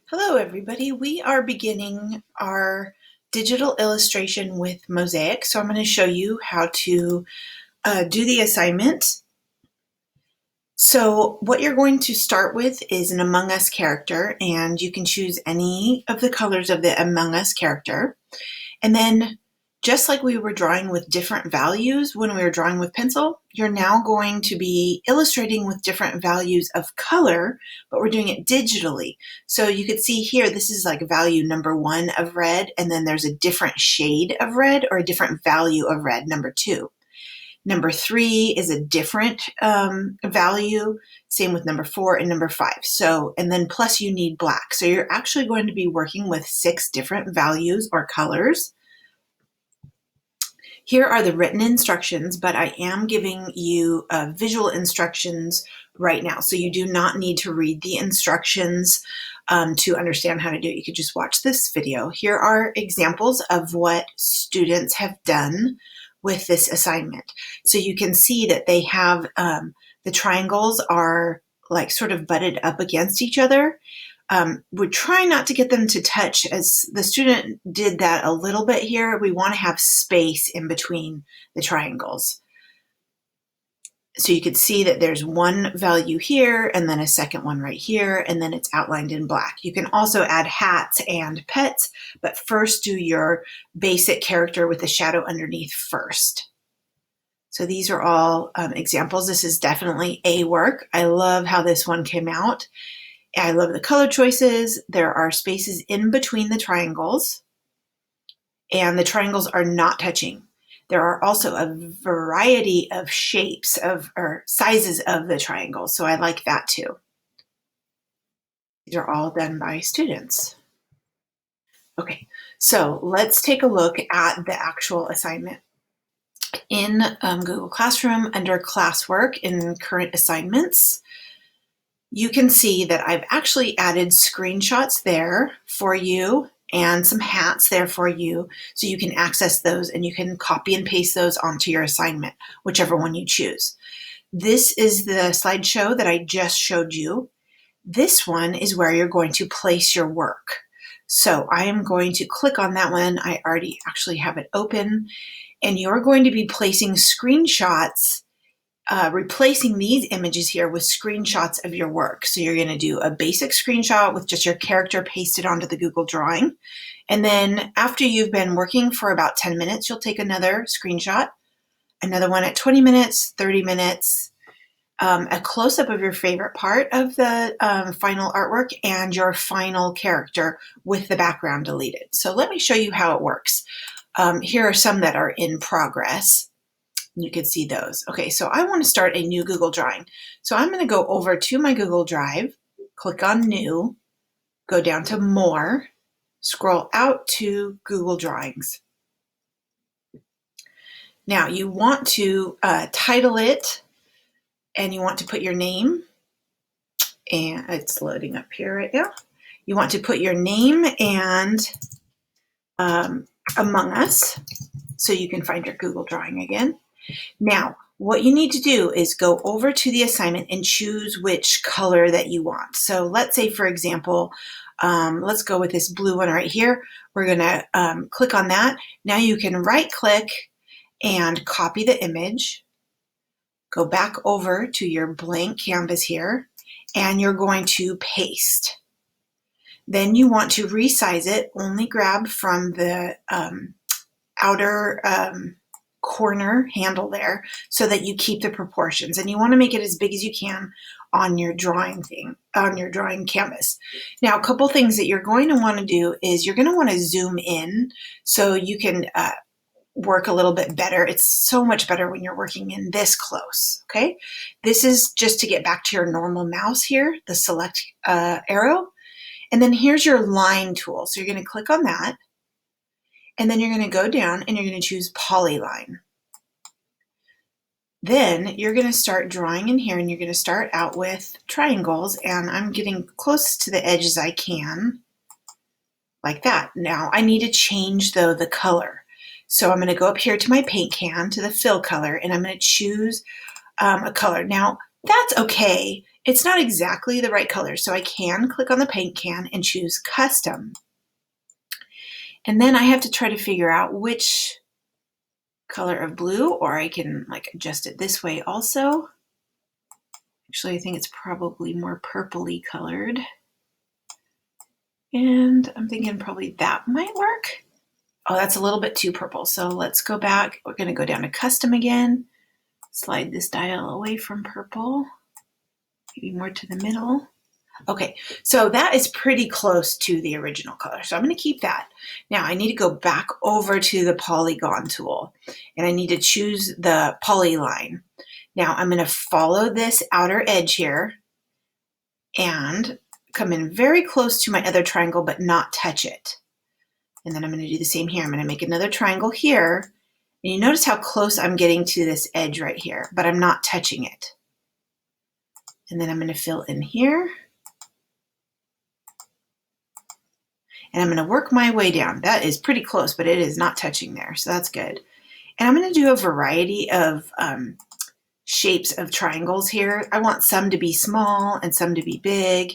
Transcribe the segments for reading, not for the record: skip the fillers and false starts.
Hello everybody, we are beginning our digital illustration with Mosaic. So I'm going to show you how to do the assignment. So what you're going to start with is an Among Us character, and you can choose any of the colors of the Among Us character. And then just like we were drawing with different values when we were drawing with pencil, you're now going to be illustrating with different values of color, but we're doing it digitally. So you could see here, this is like value number 1 of red, and then there's a different shade of red or a different value of red, number 2. Number 3 is a different value, same with number 4 and number 5. So, and then plus you need black. So you're actually going to be working with 6 different values or colors. Here are the written instructions, but I am giving you visual instructions right now. So you do not need to read the instructions to understand how to do it. You could just watch this video. Here are examples of what students have done with this assignment. So you can see that they have the triangles are like sort of butted up against each other. We're trying not to get them to touch, as the student did that a little bit here. We want to have space in between the triangles. So you can see that there's one value here and then a second one right here, and then it's outlined in black. You can also add hats and pets, but first do your basic character with the shadow underneath first. So these are all examples. This is definitely a work. I love how this one came out. I love the color choices. There are spaces in between the triangles, and the triangles are not touching. There are also a variety of shapes or sizes of the triangles, so I like that too. These are all done by students. Okay, so let's take a look at the actual assignment. In Google Classroom, under classwork in current assignments, you can see that I've actually added screenshots there for you and some hats there for you, so you can access those and you can copy and paste those onto your assignment, whichever one you choose. This is the slideshow that I just showed you. This one is where you're going to place your work. So I am going to click on that one. I already actually have it open, and you're going to be placing screenshots, replacing these images here with screenshots of your work. So you're going to do a basic screenshot with just your character pasted onto the Google Drawing. And then after you've been working for about 10 minutes, you'll take another screenshot, another one at 20 minutes, 30 minutes, a close-up of your favorite part of the final artwork and your final character with the background deleted. So let me show you how it works. Here are some that are in progress. You can see those. Okay, so I want to start a new Google Drawing. So I'm going to go over to my Google Drive, click on New, go down to More, scroll out to Google Drawings. Now you want to title it, and you want to put your name, and it's loading up here right now. You want to put your name and Among Us, so you can find your Google Drawing again. Now, what you need to do is go over to the assignment and choose which color that you want. So let's say, for example, let's go with this blue one right here. We're going to click on that. Now you can right-click and copy the image. Go back over to your blank canvas here, and you're going to paste. Then you want to resize it. Only grab from the outer corner handle there so that you keep the proportions, and you want to make it as big as you can on your drawing canvas. Now, a couple things that you're going to want to do is you're going to want to zoom in so you can work a little bit better. It's so much better when you're working in this close, okay? This is just to get back to your normal mouse here, the select arrow, and then here's your line tool. So you're going to click on that, and then you're going to go down and you're going to choose Polyline. Then you're going to start drawing in here, and you're going to start out with triangles, and I'm getting close to the edge as I can, like that. Now I need to change though the color. So I'm going to go up here to my paint can, to the fill color, and I'm going to choose a color. Now that's okay It's not exactly the right color, so I can click on the paint can and choose custom. And then I have to try to figure out which color of blue, or I can like adjust it this way also. Actually, I think it's probably more purpley colored. And I'm thinking probably that might work. Oh, that's a little bit too purple. So let's go back. We're going to go down to custom again. Slide this dial away from purple. Maybe more to the middle. Okay, so that is pretty close to the original color. So I'm going to keep that. Now I need to go back over to the polygon tool and I need to choose the polyline. Now I'm going to follow this outer edge here and come in very close to my other triangle but not touch it. And then I'm going to do the same here. I'm going to make another triangle here. And you notice how close I'm getting to this edge right here, but I'm not touching it. And then I'm going to fill in here. And I'm going to work my way down. That is pretty close, but it is not touching there, so that's good. And I'm going to do a variety of shapes of triangles here. I want some to be small and some to be big.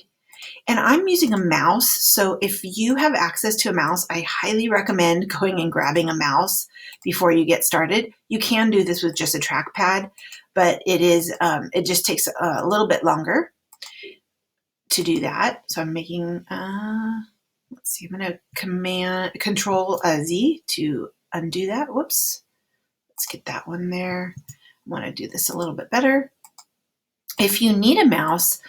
And I'm using a mouse, so if you have access to a mouse, I highly recommend going and grabbing a mouse before you get started. You can do this with just a trackpad, but it just takes a little bit longer to do that. So I'm making... let's see, I'm going to Control Z to undo that. Whoops. Let's get that one there. I want to do this a little bit better. If you need a mouse,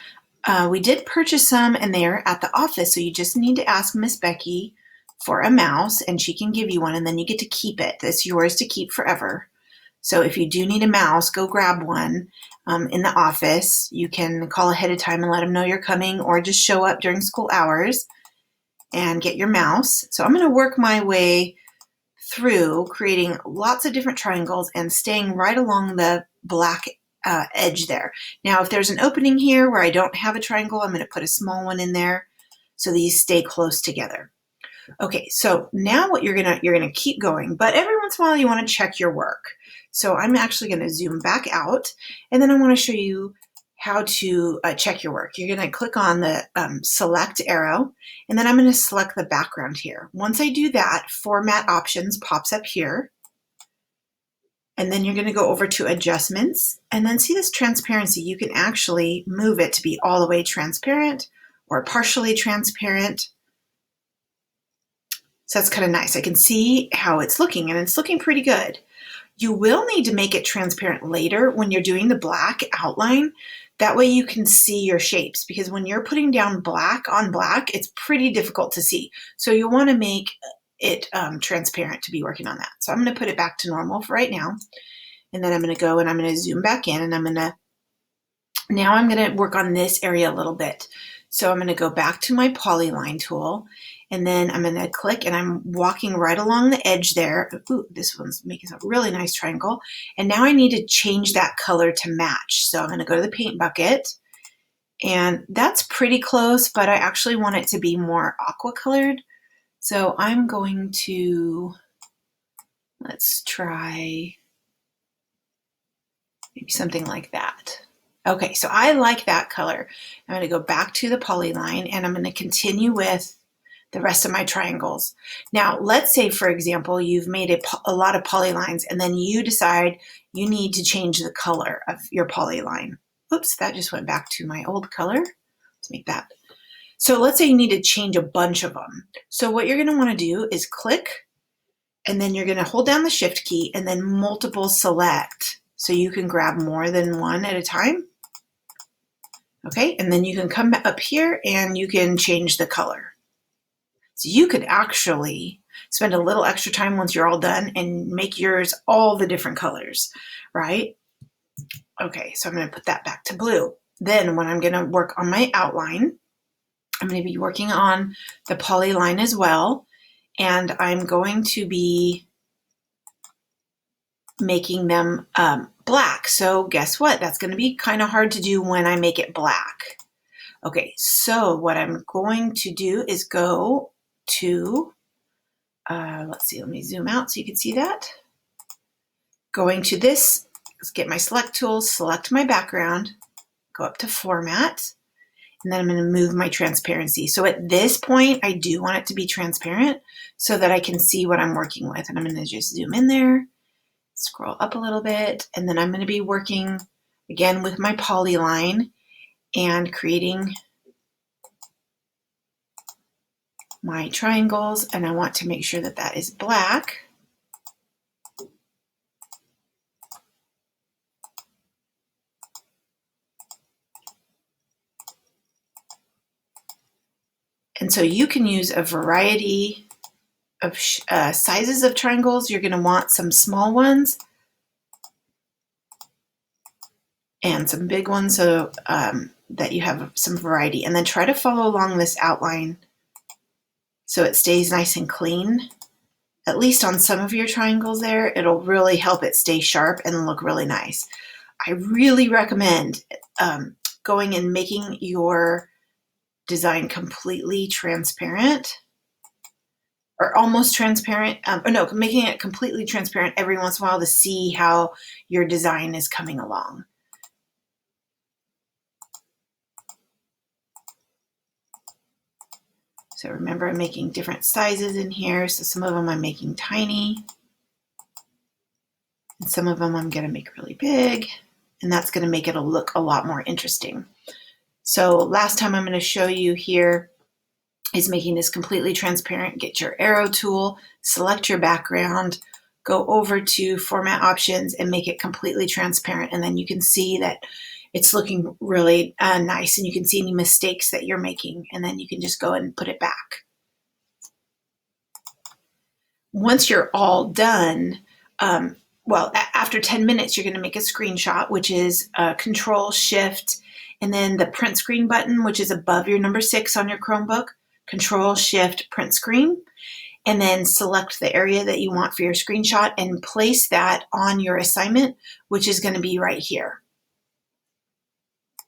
we did purchase some and they're at the office. So you just need to ask Miss Becky for a mouse and she can give you one and then you get to keep it. It's yours to keep forever. So if you do need a mouse, go grab one in the office. You can call ahead of time and let them know you're coming or just show up during school hours and get your mouse. So I'm going to work my way through creating lots of different triangles and staying right along the black edge there. Now, if there's an opening here where I don't have a triangle, I'm going to put a small one in there so these stay close together. Okay, so now what you're gonna keep going, but every once in a while you want to check your work. So I'm actually going to zoom back out, and then I want to show you how to check your work. You're going to click on the select arrow, and then I'm going to select the background here. Once I do that, format options pops up here. And then you're going to go over to adjustments and then see this transparency. You can actually move it to be all the way transparent or partially transparent. So that's kind of nice. I can see how it's looking and it's looking pretty good. You will need to make it transparent later when you're doing the black outline. That way you can see your shapes, because when you're putting down black on black, it's pretty difficult to see. So you want to make it transparent to be working on that. So I'm going to put it back to normal for right now. And then I'm going to go and I'm going to zoom back in and I'm going to work on this area a little bit. So I'm going to go back to my polyline tool and then I'm going to click and I'm walking right along the edge there. Ooh, this one's making a really nice triangle. And now I need to change that color to match. So I'm going to go to the paint bucket and that's pretty close, but I actually want it to be more aqua colored. So I'm going to, let's try maybe something like that. Okay, so I like that color. I'm going to go back to the polyline and I'm going to continue with the rest of my triangles. Now, let's say, for example, you've made a lot of polylines and then you decide you need to change the color of your polyline. Oops, that just went back to my old color. Let's make that. So let's say you need to change a bunch of them. So what you're going to want to do is click and then you're going to hold down the shift key and then multiple select so you can grab more than one at a time. Okay, and then you can come up here and you can change the color. So you could actually spend a little extra time once you're all done and make yours all the different colors, right? Okay, so I'm going to put that back to blue. Then when I'm going to work on my outline, I'm going to be working on the polyline as well, and I'm going to be making them black. So guess what? That's going to be kind of hard to do when I make it black. Okay, so what I'm going to do is go to, let's see, let me zoom out so you can see that. Going to this, let's get my select tool, select my background, go up to Format, and then I'm going to move my transparency. So at this point, I do want it to be transparent so that I can see what I'm working with. And I'm going to just zoom in there, scroll up a little bit, and then I'm going to be working again with my polyline and creating my triangles. And I want to make sure that that is black. And so you can use a variety of sizes of triangles. You're going to want some small ones and some big ones so that you have some variety. And then try to follow along this outline so it stays nice and clean. At least on some of your triangles there, it'll really help it stay sharp and look really nice. I really recommend going and making your design completely transparent or almost transparent, making it completely transparent every once in a while to see how your design is coming along. So remember, I'm making different sizes in here. So some of them I'm making tiny, and some of them I'm going to make really big, and that's going to make it look a lot more interesting. So last time I'm going to show you here is making this completely transparent. Get your arrow tool, select your background, go over to Format Options and make it completely transparent. And then you can see that it's looking really nice, and you can see any mistakes that you're making, and then you can just go and put it back. Once you're all done, after 10 minutes, you're going to make a screenshot, which is Control-Shift, and then the print screen button, which is above your number 6 on your Chromebook, Control-Shift, print screen, and then select the area that you want for your screenshot and place that on your assignment, which is going to be right here.